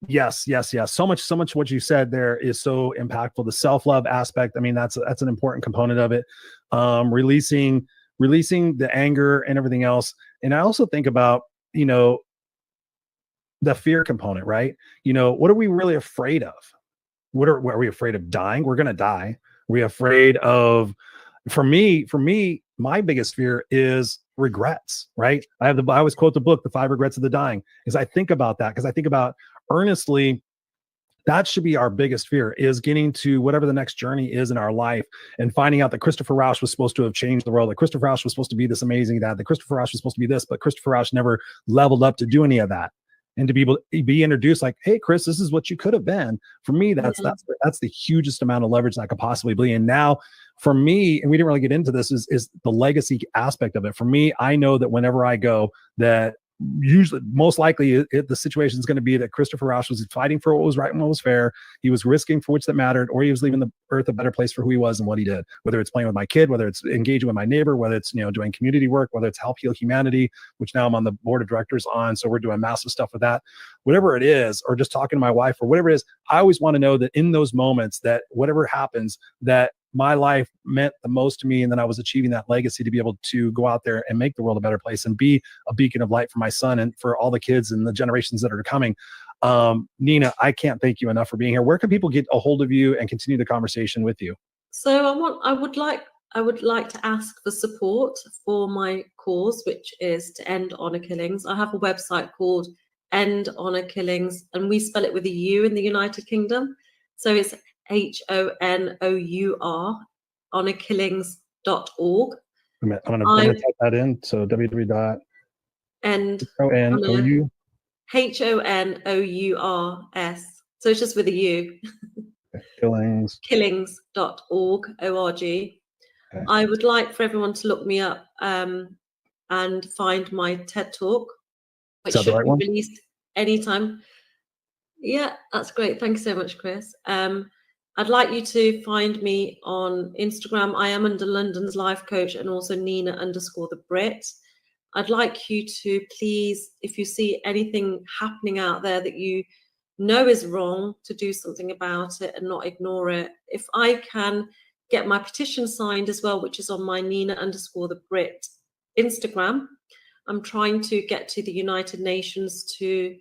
Yes. So much what you said there is so impactful. The self-love aspect. I mean, that's an important component of it. Releasing the anger and everything else. And I also think about, the fear component, right? What are we really afraid of? What are we afraid of? Dying? We're going to die. Are we afraid of, for me, my biggest fear is regrets, right? I always quote the book, The 5 Regrets of the Dying, because I think about that, because I think about earnestly, that should be our biggest fear, is getting to whatever the next journey is in our life and finding out that Christopher Rausch was supposed to have changed the world, that Christopher Rausch was supposed to be this amazing that Christopher Rausch was supposed to be this, but Christopher Rausch never leveled up to do any of that. And to be able to be introduced like, hey, Chris, this is what you could have been. For me, that's the hugest amount of leverage that I could possibly be. And now for me, and we didn't really get into this, is the legacy aspect of it. For me, I know that whenever I go, that usually, most likely, the situation is going to be that Christopher Rausch was fighting for what was right and what was fair. He was risking for which that mattered, or he was leaving the earth a better place for who he was and what he did. Whether it's playing with my kid, whether it's engaging with my neighbor, whether it's doing community work, whether it's help heal humanity, which now I'm on the board of directors on. So we're doing massive stuff with that. Whatever it is, or just talking to my wife, or whatever it is, I always want to know that in those moments, that whatever happens, that my life meant the most to me, and then I was achieving that legacy to be able to go out there and make the world a better place and be a beacon of light for my son and for all the kids and the generations that are coming. Nina, I can't thank you enough for being here. Where can people get a hold of you and continue the conversation with you? So I would like to ask for support for my cause, which is to end honor killings. I have a website called End Honor Killings, and we spell it with a U in the United Kingdom. So it's HONOUR, honorkillings.org. I'm going to type that in. So www.HONOURS. So it's just with a U. Killings.org. Okay. I would like for everyone to look me up and find my TED Talk, which should be released anytime. Yeah, that's great. Thank you so much, Chris. I'd like you to find me on Instagram. I am under London's Life Coach and also Nina_the Brit. I'd like you to please, if you see anything happening out there that you know is wrong, to do something about it and not ignore it. If I can get my petition signed as well, which is on my Nina_the_Brit Instagram. I'm trying to get to the United Nations to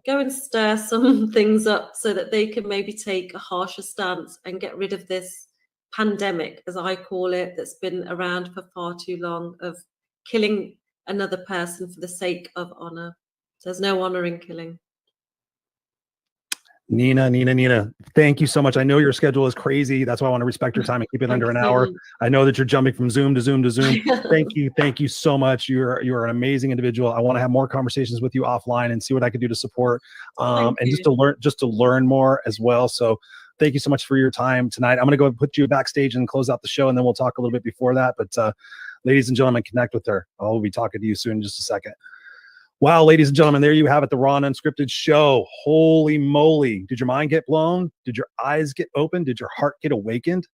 go and stir some things up so that they can maybe take a harsher stance and get rid of this pandemic, as I call it, that's been around for far too long, of killing another person for the sake of honor. There's no honor in killing. Nina, thank you so much. I know your schedule is crazy. That's why I want to respect your time and keep it under an hour. I know that you're jumping from Zoom to Zoom to Zoom. Thank you so much. You're an amazing individual. I want to have more conversations with you offline and see what I can do to support, and just to learn more as well. So thank you so much for your time tonight. I'm going to go and put you backstage and close out the show, and then we'll talk a little bit before that. But ladies and gentlemen, connect with her. I'll be talking to you soon in just a second. Wow, ladies and gentlemen, there you have it, the Raw Unscripted show. Holy moly. Did your mind get blown? Did your eyes get opened? Did your heart get awakened?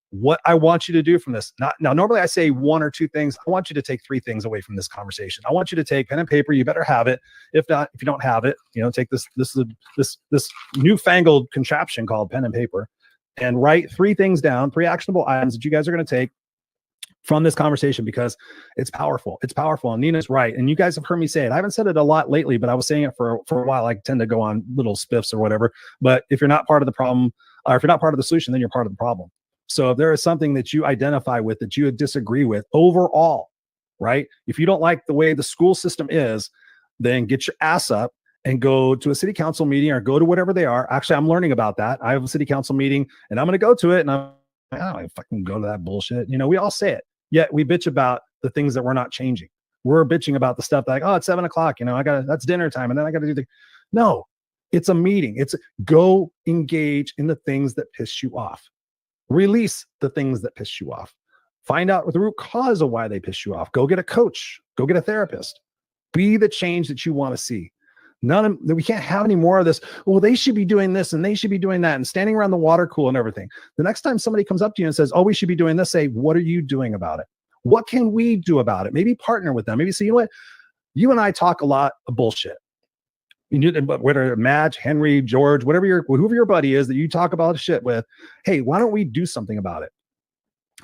What I want you to do from this, now normally I say one or two things. I want you to take three things away from this conversation. I want you to take pen and paper. You better have it. If not, if you don't have it, take this newfangled contraption called pen and paper and write three things down, three actionable items that you guys are going to take from this conversation, because it's powerful. It's powerful. And Nina's right. And you guys have heard me say it. I haven't said it a lot lately, but I was saying it for a while. I tend to go on little spiffs or whatever. But if you're not part of the problem, or if you're not part of the solution, then you're part of the problem. So if there is something that you identify with, that you disagree with overall, right? If you don't like the way the school system is, then get your ass up and go to a city council meeting or go to whatever they are. Actually, I'm learning about that. I have a city council meeting and I'm going to go to it. And I don't fucking go to that bullshit. We all say it. Yet we bitch about the things that we're not changing. We're bitching about the stuff like, oh, it's 7 o'clock. That's dinner time. And then I got to do the, no, it's a meeting. It's go engage in the things that piss you off. Release the things that piss you off. Find out the root cause of why they piss you off. Go get a coach. Go get a therapist. Be the change that you want to see. We can't have any more of this. Well, they should be doing this and they should be doing that and standing around the water cooler and everything. The next time somebody comes up to you and says, oh, we should be doing this, say, what are you doing about it? What can we do about it? Maybe partner with them. Maybe say, you know what? You and I talk a lot of bullshit. Whether Madge, Henry, George, whoever your buddy is that you talk about shit with, hey, why don't we do something about it?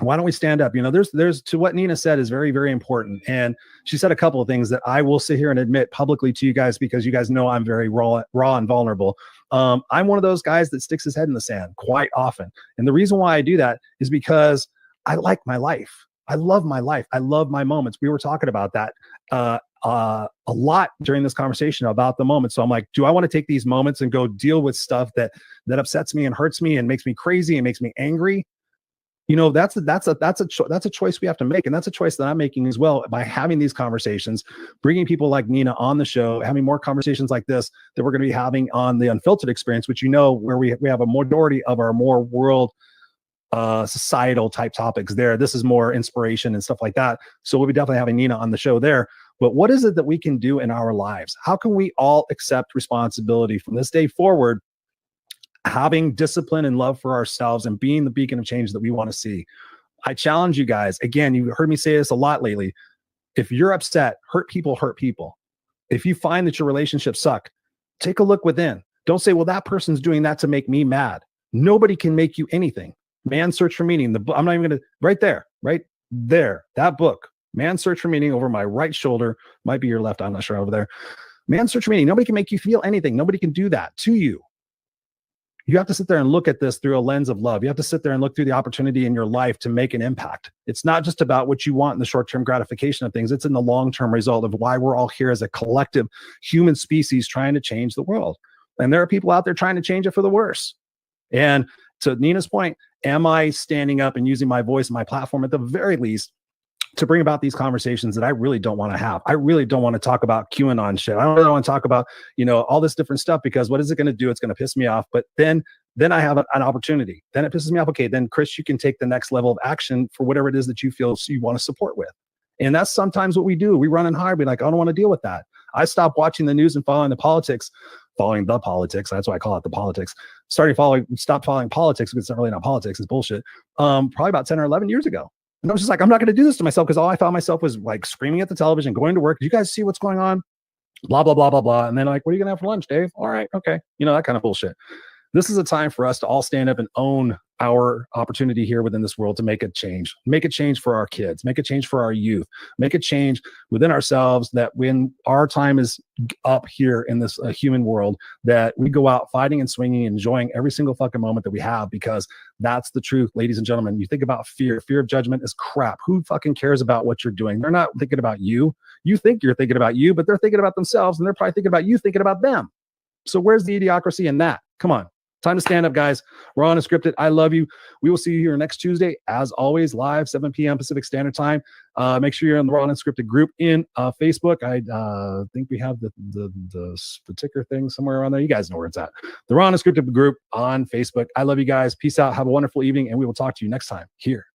Why don't we stand up? There's to what Nina said is very, very important. And she said a couple of things that I will sit here and admit publicly to you guys, because you guys know I'm very raw and vulnerable. I'm one of those guys that sticks his head in the sand quite often. And the reason why I do that is because I like my life. I love my life. I love my moments. We were talking about that a lot during this conversation about the moments. So I'm like, do I want to take these moments and go deal with stuff that upsets me and hurts me and makes me crazy and makes me angry? That's a choice we have to make. And that's a choice that I'm making as well by having these conversations, bringing people like Nina on the show, having more conversations like this that we're going to be having on the Unfiltered experience, which, where we have a majority of our more world societal type topics there. This is more inspiration and stuff like that. So we'll be definitely having Nina on the show there. But what is it that we can do in our lives? How can we all accept responsibility from this day forward, having discipline and love for ourselves and being the beacon of change that we want to see? I challenge you guys. Again, you've heard me say this a lot lately. If you're upset, hurt people hurt people. If you find that your relationships suck, take a look within. Don't say, well, that person's doing that to make me mad. Nobody can make you anything. Man's Search for Meaning. I'm not even going to, right there, that book, Man's Search for Meaning, over my right shoulder, might be your left, I'm not sure, over there. Man's Search for Meaning. Nobody can make you feel anything. Nobody can do that to you. You have to sit there and look at this through a lens of love. You have to sit there and look through the opportunity in your life to make an impact. It's not just about what you want in the short-term gratification of things. It's in the long-term result of why we're all here as a collective human species trying to change the world. And there are people out there trying to change it for the worse. And to Nina's point, am I standing up and using my voice and my platform at the very least to bring about these conversations that I really don't want to have? I really don't want to talk about QAnon shit. I don't really want to talk about, all this different stuff, because what is it going to do? It's going to piss me off. But then I have an opportunity. Then it pisses me off. Okay, then Chris, you can take the next level of action for whatever it is that you feel you want to support with. And that's sometimes what we do. We run and hide. We're like, I don't want to deal with that. I stopped watching the news and following the politics. That's why I call it the politics. Stopped following politics, because it's not really not politics, it's bullshit. Probably about 10 or 11 years ago. And I was just like, I'm not going to do this to myself, because all I found myself was like screaming at the television, going to work. Do you guys see what's going on? Blah, blah, blah, blah, blah. And then like, what are you going to have for lunch, Dave? All right. Okay. You know, that kind of bullshit. This is a time for us to all stand up and own our opportunity here within this world to make a change for our kids, make a change for our youth, make a change within ourselves, that when our time is up here in this human world, that we go out fighting and swinging, enjoying every single fucking moment that we have, because that's the truth, ladies and gentlemen. You think about fear of judgment is crap. Who fucking cares about what you're doing? They're not thinking about you. You think you're thinking about you, but they're thinking about themselves, and they're probably thinking about you thinking about them. So where's the idiocracy in that? Come on. Time to stand up, guys. Raw Unscripted. I love you. We will see you here next Tuesday, as always, live 7 p.m. Pacific Standard Time. Make sure you're in the Raw Unscripted group in Facebook. I think we have the ticker thing somewhere around there. You guys know where it's at. The Raw Unscripted group on Facebook. I love you guys. Peace out. Have a wonderful evening, and we will talk to you next time here